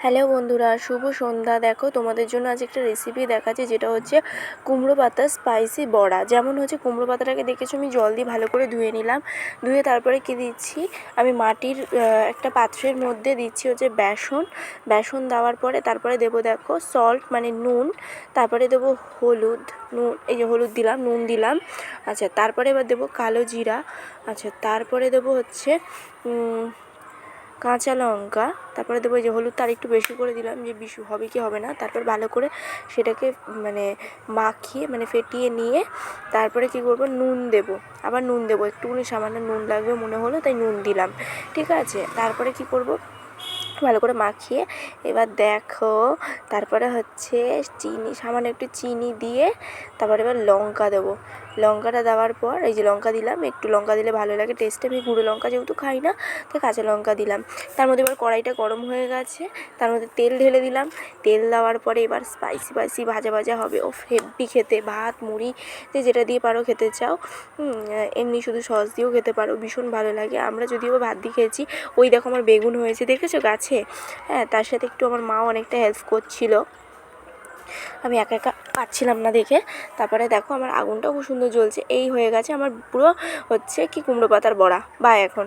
Hello বন্ধুরা, শুভ সন্ধ্যা। দেখো তোমাদের জন্য আজ একটা রেসিপি দেখাচ্ছি, যেটা হচ্ছে কুমড়ো পাতার স্পাইসি বড়া। যেমন হচ্ছে কুমড়ো পাতাটাকে দেখেছো আমি জল দিয়ে ভালো করে ধুয়ে নিলাম। ধুয়ে তারপরে কি দিচ্ছি, আমি মাটির একটা পাত্রের মধ্যে দিচ্ছি হচ্ছে বেসন দেওয়ার পরে তারপরে দেবো দেখো সল্ট মানে নুন, তারপরে দেবো হলুদ, নুন, এই যে হলুদ দিলাম, নুন দিলাম। আচ্ছা, তারপরে এবার দেবো কালো জিরা। আচ্ছা, তারপরে দেবো হচ্ছে কাঁচা লঙ্কা। তারপরে দেবো এই যে হলুদটা আর একটু বেশি করে দিলাম, যে বিশু হবে কি হবে না। তারপর ভালো করে সেটাকে মাখিয়ে ফেটিয়ে নিয়ে তারপরে কি করব, নুন দেবো, আবার নুন দেবো, একটুখানি সামান্য নুন লাগবে মনে হলো তাই নুন দিলাম। ঠিক আছে, তারপরে কি করব, ভালো করে মাখিয়ে এবার দেখো তারপরে হচ্ছে সামান্য একটু চিনি দিয়ে তারপরে এবার লঙ্কা দেবো। লঙ্কাটা দেওয়ার পর এই যে লঙ্কা দিলাম, একটু লঙ্কা দিলে ভালো লাগে টেস্টে, আমি গুঁড়ো লঙ্কা যেহেতু খাই না তাই কাঁচা লঙ্কা দিলাম। তার মধ্যে এবার কড়াইটা গরম হয়ে গেছে, তার মধ্যে তেল ঢেলে দিলাম। তেল দেওয়ার পরে এবার স্পাইসি ভাজা ভাজা হবে। ও হেব্বি খেতে, ভাত মুড়ি যেটা দিয়ে পারো খেতে চাও, এমনি শুধু সস দিয়েও খেতে পারো, ভীষণ ভালো লাগে। আমরা যদিও ভাত দিয়ে খেয়েছি। ওই দেখো আমার বেগুন হয়েছে দেখেছো গাছে, হ্যাঁ, তার সাথে একটু আমার মাও অনেকটা হেল্প করছিল, আমি একা একা পারছিলাম না দেখে। তারপরে দেখো আমার আগুনটাও খুব সুন্দর জ্বলছে। এই হয়ে গেছে আমার পুরো হচ্ছে কি কুমড়ো পাতার বড়া। বাই এখন।